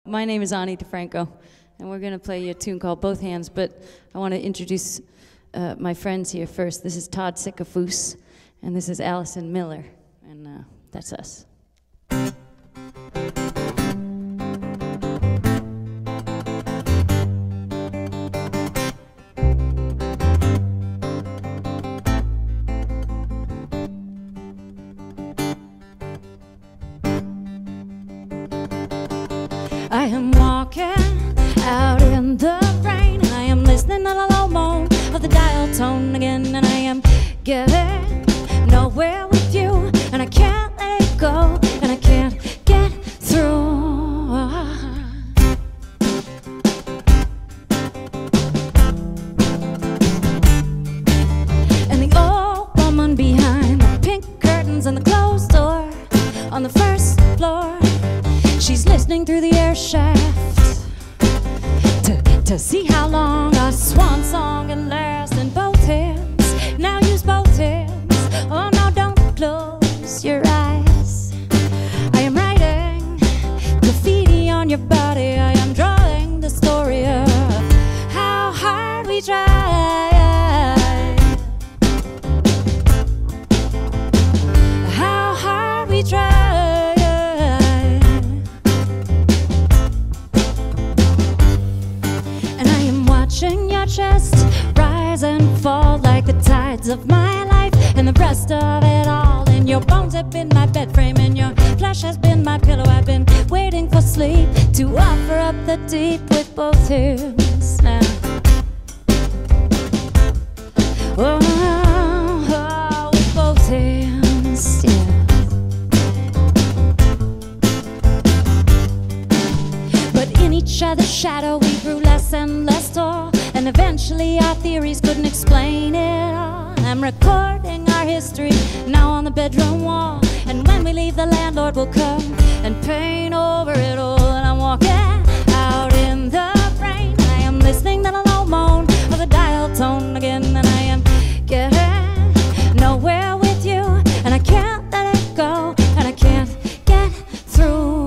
My name is DiFranco, and we're going to play you a tune called Both Hands, but I want to introduce my friends here first. This is Todd Sycophus, and this is Allison Miller, and that's us. I am walking out in the rain. I am listening to the low moan of the dial tone again, and I am getting nowhere with you, and I can't let it go, and I can't get through. And the old woman behind the pink curtains and the closed door on the first floor, she's listening through the air shaft to see how long a swan song can last. In both hands, now use both hands. Oh no, don't close your eyes. I am writing graffiti on your body. I am drawing the story of how hard we try. How hard we try. Your chest rise and fall like the tides of my life, and the rest of it all. And your bones have been my bed frame, and your flesh has been my pillow. I've been waiting for sleep to offer up the deep with both hands now. Oh, with both hands, yeah. But in each other's shadow we grew less and less tall, and eventually our theories couldn't explain it all. I'm recording our history now on the bedroom wall, and when we leave the landlord will come and paint over it all. And I'm walking out in the rain. I am listening to the low moan of the dial tone again, and I am getting nowhere with you, and I can't let it go, and I can't get through.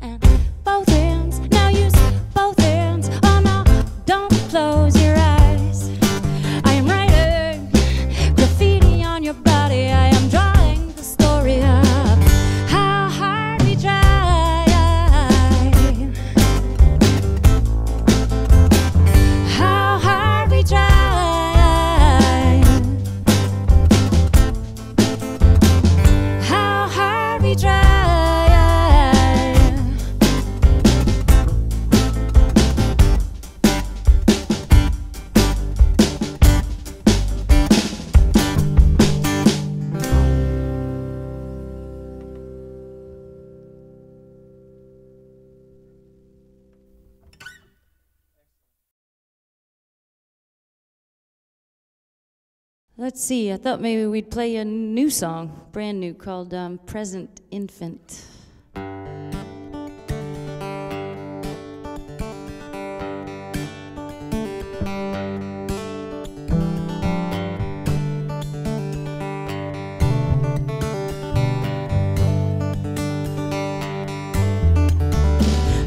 And both hands, now use both hands. Oh no, don't close your eyes. I am writing graffiti on your body. I am drawing the story of how hard we try. How hard we try. How hard we try. Let's see, I thought maybe we'd play a new song, brand new, called Present Infant.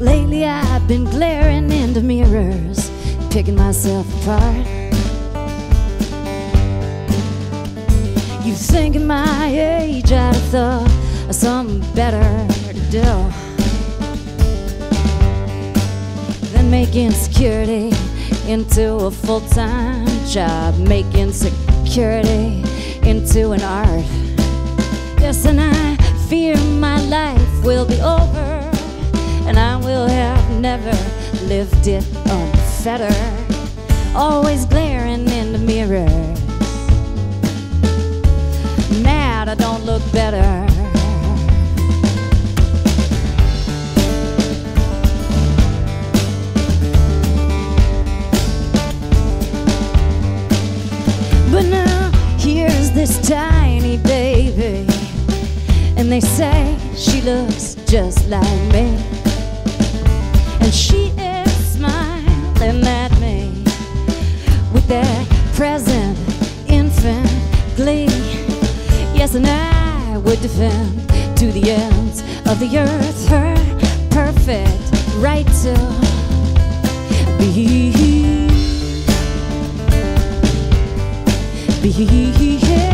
Lately I've been glaring into mirrors, picking myself apart. You think at my age I'd have thought of something better to do than making security into a full-time job, making security into an art. Yes, and I fear my life will be over, and I will have never lived it unfettered, always glaring in the mirror. Mad I don't look better. But now here's this tiny baby, and they say she looks just like me, and she is smiling at me with that present infant glee. Yes, and I would defend to the ends of the earth, her perfect right to be here. Be here.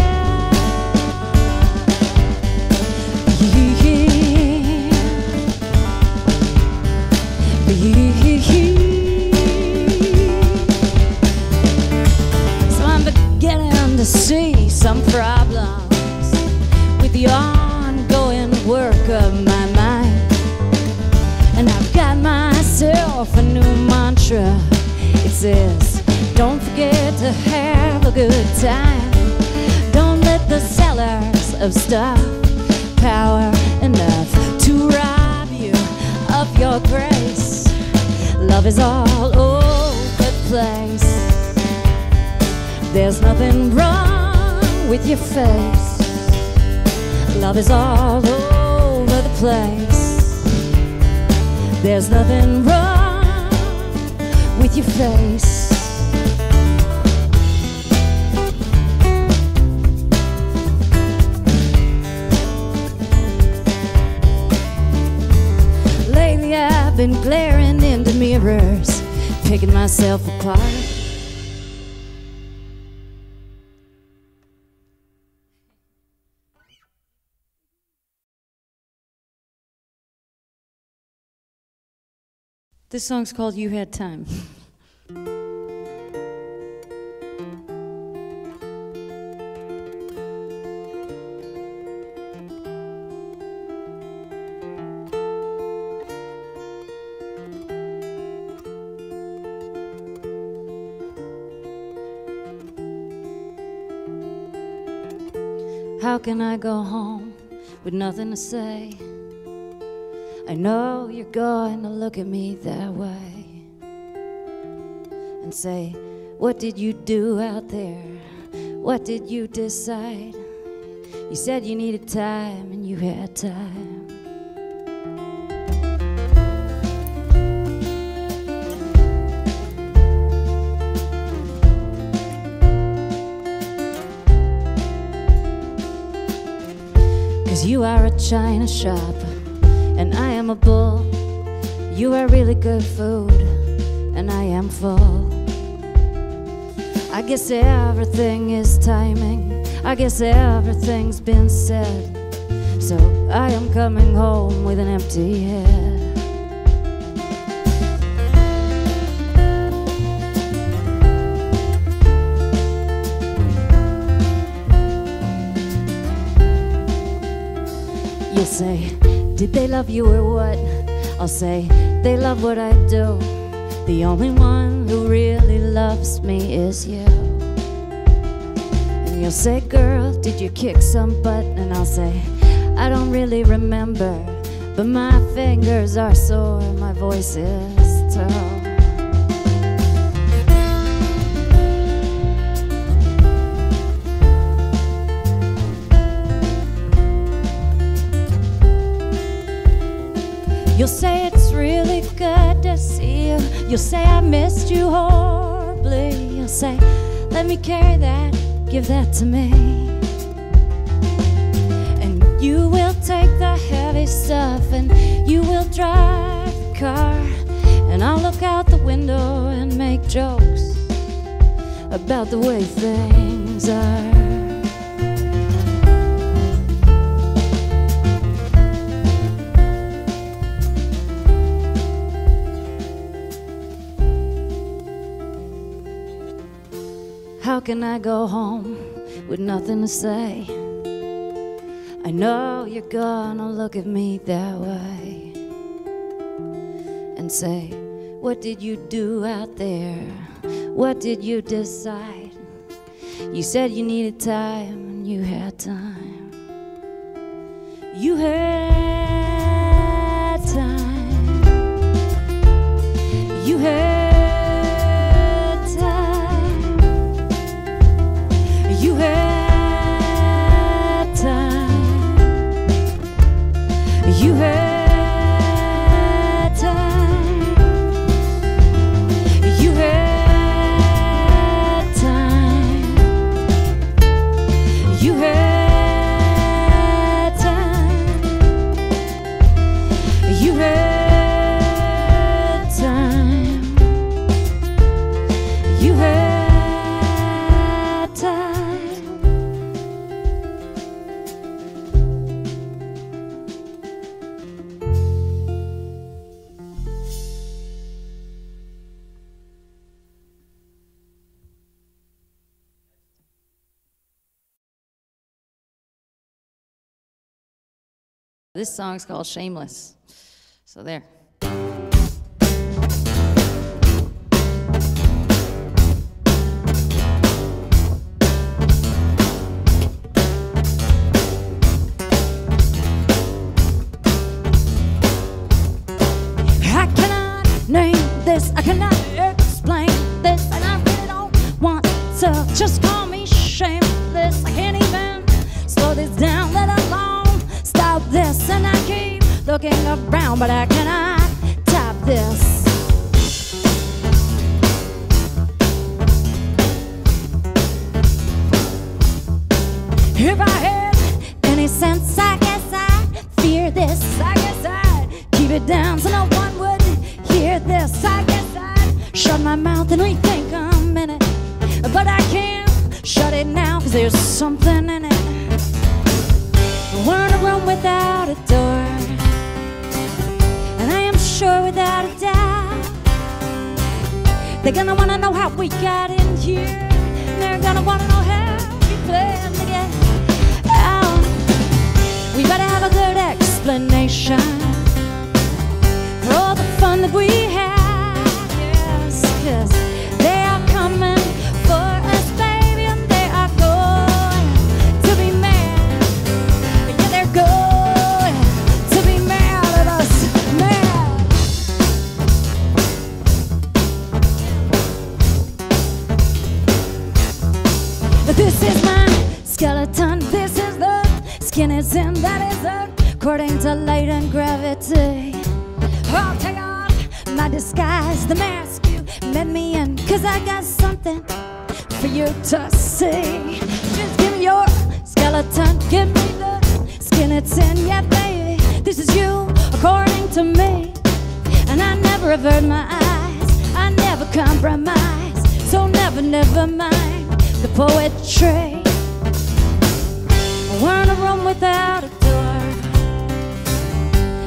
So I'm beginning to see some problems with the ongoing work of my mind, and I've got myself a new mantra. It says, don't forget to have a good time. Don't let the sellers of stuff power enough to rob you of your grace. Love is all over the place. There's nothing wrong with your face. Love is all over the place. There's nothing wrong with your face. Lately I've been glaring into mirrors, picking myself apart. This song's called You Had Time. How can I go home with nothing to say? I know you're going to look at me that way and say, what did you do out there? What did you decide? You said you needed time and you had time. You are a china shop and I am a bull. You are really good food and I am full. I guess everything is timing. I guess everything's been said. So I am coming home with an empty head. You'll say, did they love you or what? I'll say, they love what I do. The only one who really loves me is you. And you'll say, girl, did you kick some butt? And I'll say, I don't really remember, but my fingers are sore, my voice is tough. You'll say it's really good to see you. You'll say I missed you horribly. You'll say, let me carry that, give that to me. And you will take the heavy stuff and you will drive the car, and I'll look out the window and make jokes about the way things are. How can I go home with nothing to say? I know you're gonna look at me that way and say, what did you do out there? What did you decide? You said you needed time and you had time. You had time. You had You had time. You had time. You had time. You had time. This song's called Shameless. So there. I cannot explain this, and I really don't want to. Just call me shameless. I can't even slow this down, let alone stop this. And I keep looking around, but I cannot top this. If I had any sense, I guess I'd fear this. I guess I'd keep it down so no one would hear this. I guess I'd shut my mouth and rethink a minute, but I can't shut it now, 'cause there's something in it. We're in a room without a door, and I am sure without a doubt they're gonna wanna know how we got in here. They're gonna wanna know how we plan to get out. We better have a good explanation for all the fun that we had, yes, 'cause they are coming for us, baby, and they are going to be mad. Yeah, they're going to be mad at us, mad. This is my skeleton, this is the skin it's in, that is according to light and gravity. I'll take off my disguise, the mask you met me in, 'cause I got something for you to see. Just give me your skeleton, give me the skin it's in, yeah baby, this is you according to me. And I never avert my eyes, I never compromise, so never mind the poetry. We're in a room without a door,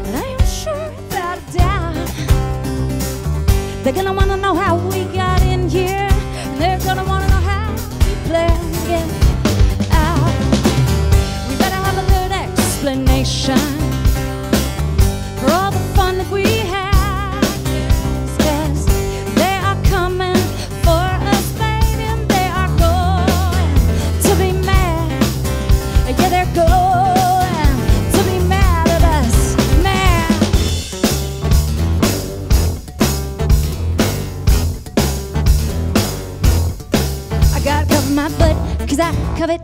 and I am sure without a doubt they're gonna wanna know how we got in here, and they're gonna wanna know how we plan to get out. We better have a good explanation for all the fun that we had, yes, they are coming for us, baby, and they are going to be mad. Yeah, they're going to be mad at us, mad. I gotta cover my butt, 'cause I covet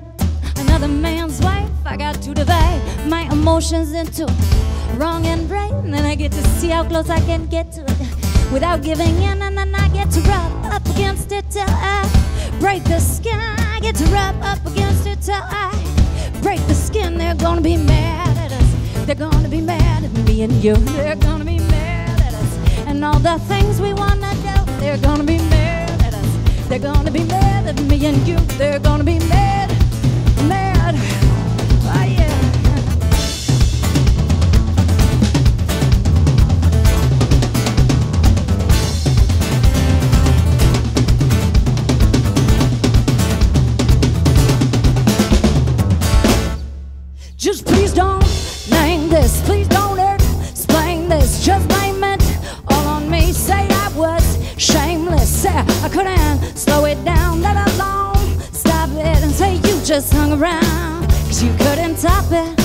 another man's wife. I got to divide my emotions into wrong and right, and then I get to see how close I can get to it without giving in, and then I get to rub up against it till I break the skin. I get to rub up against it till I break the skin. They're gonna be mad at us, they're gonna be mad at me and you. They're gonna be mad at us, and all the things we wanna do. They're gonna be mad at us, they're gonna be mad at me and you. They're gonna be mad, mad, oh yeah. Just please don't name this, please don't explain this, just blame it all on me. Say I was shameless, say I couldn't slow it down, let alone stop it, and say you just hung around 'cause you couldn't top it.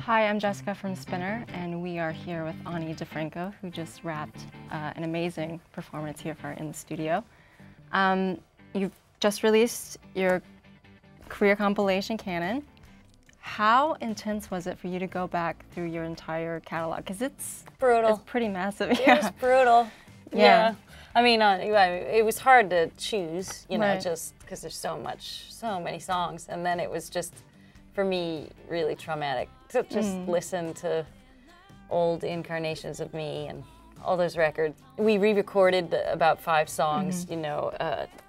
Hi, I'm Jessica from Spinner, and we are here with DiFranco, who just wrapped an amazing performance here for in the studio. You've just released your career compilation, Canon. How intense was it for you to go back through your entire catalog? Because it's brutal. It's pretty massive. It was brutal. Yeah. I mean, it was hard to choose, you know, just because there's so many songs, and then it was just, for me, really traumatic to just listen to old incarnations of me and all those records. We re-recorded about 5 songs, you know,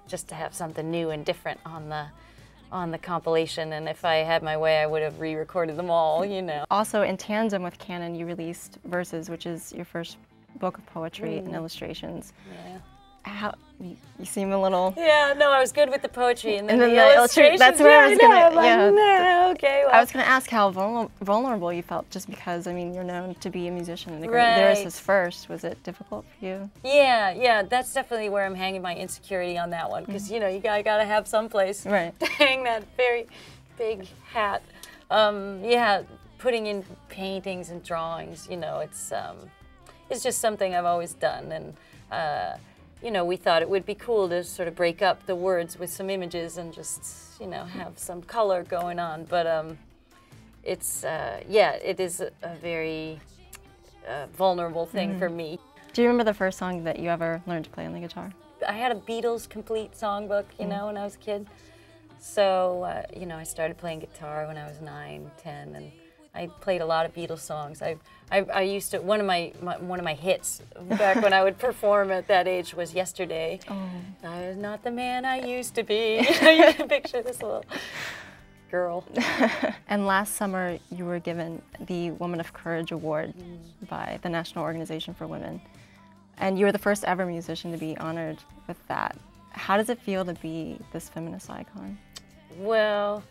just to have something new and different on the compilation. And if I had my way, I would have re-recorded them all, you know. Also, in tandem with Canon, you released Verses, which is your first book of poetry and illustrations. Yeah. How, you seem a little... Yeah, no, I was good with the poetry, and then the illustrations. That's what yeah, I was gonna... like, yeah. No, okay, well. I was gonna ask how vulnerable you felt, just because, I mean, you're known to be a musician and a great lyricist first. Was it difficult for you? Yeah, that's definitely where I'm hanging my insecurity on that one, because you know, you gotta have some place to hang that very big hat. Yeah, putting in paintings and drawings, you know, it's just something I've always done, and you know, we thought it would be cool to sort of break up the words with some images and just, you know, have some color going on. But it's, yeah, it is a very vulnerable thing for me. Do you remember the first song that you ever learned to play on the guitar? I had a Beatles complete songbook, you know, when I was a kid. So, you know, I started playing guitar when I was 9, 10, and I played a lot of Beatles songs. I used to, one of my hits back when I would perform at that age was Yesterday. Oh. I was not the man I used to be. You can picture this little girl. And last summer you were given the Woman of Courage Award by the National Organization for Women. And you were the first ever musician to be honored with that. How does it feel to be this feminist icon? Well,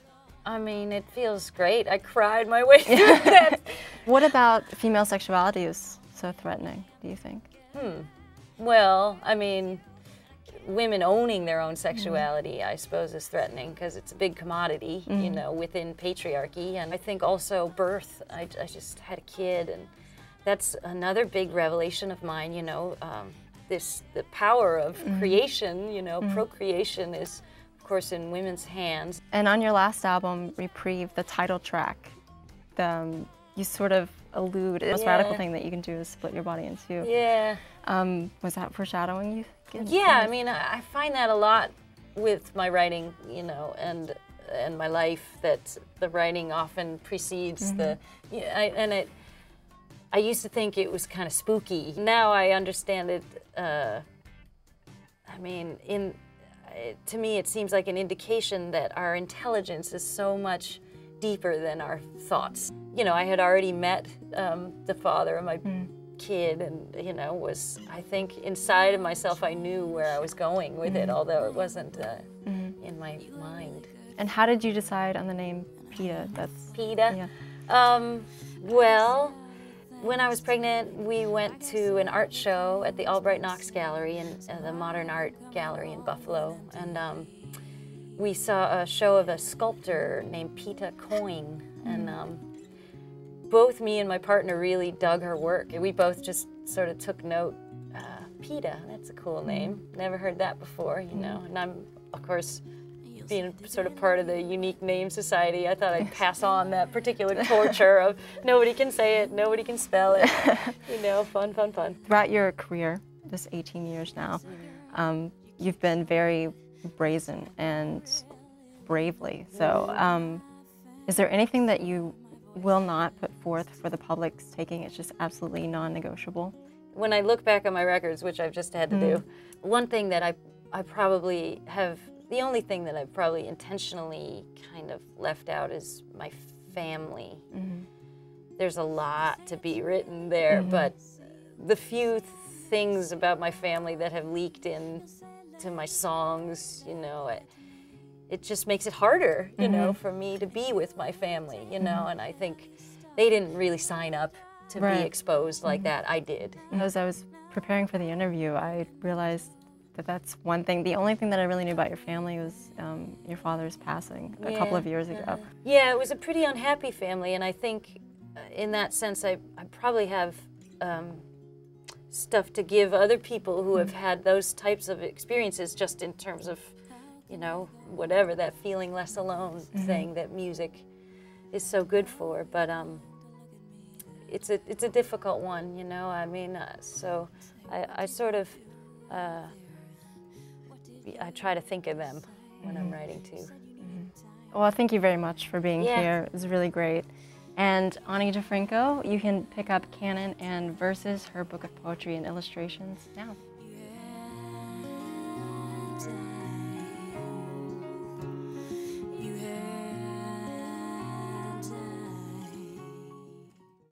I mean, it feels great. I cried my way through that. What about female sexuality is so threatening, do you think? Well, I mean, women owning their own sexuality, I suppose, is threatening because it's a big commodity, you know, within patriarchy. And I think also birth. I just had a kid, and that's another big revelation of mine, you know, the power of creation, you know, procreation is, of course, in women's hands. And on your last album, Reprieve, the title track, you sort of allude, the most radical thing that you can do is split your body in two. Yeah. Was that foreshadowing you? Yeah, I mean, I find that a lot with my writing, you know, and my life, that the writing often precedes the, I used to think it was kind of spooky. Now I understand it, I mean, to me it seems like an indication that our intelligence is so much deeper than our thoughts. You know, I had already met the father of my kid, and, you know, I think inside of myself I knew where I was going with it, although it wasn't in my mind. And how did you decide on the name PETA? PETA? Yeah. Well, when I was pregnant, we went to an art show at the Albright Knox Gallery, and the Modern Art Gallery in Buffalo, and we saw a show of a sculptor named PETA Coyne, and both me and my partner really dug her work. We both just sort of took note. PETA, that's a cool name. Never heard that before, you know. And I'm, of course, being sort of part of the Unique Name Society, I thought I'd pass on that particular torture of nobody can say it, nobody can spell it. You know, fun, fun, fun. Throughout your career, this 18 years now, you've been very brazen and bravely. So is there anything that you will not put forth for the public's taking? It's just absolutely non-negotiable? When I look back on my records, which I've just had to do, one thing that I probably have, the only thing that I've probably intentionally kind of left out is my family. There's a lot to be written there, but the few things about my family that have leaked into my songs, you know, it just makes it harder, you know, for me to be with my family, you know, and I think they didn't really sign up to be exposed like that. I did. As I was preparing for the interview, I realized that that's one thing. The only thing that I really knew about your family was your father's passing a couple of years ago. Yeah, it was a pretty unhappy family, and I think in that sense I probably have stuff to give other people who have had those types of experiences, just in terms of, you know, whatever, that feeling less alone thing that music is so good for. But it's a difficult one, you know. I mean, so I sort of I try to think of them when I'm writing too. Well, thank you very much for being here. It was really great. And Ani DiFranco, you can pick up Canon and Verses, her book of poetry and illustrations now.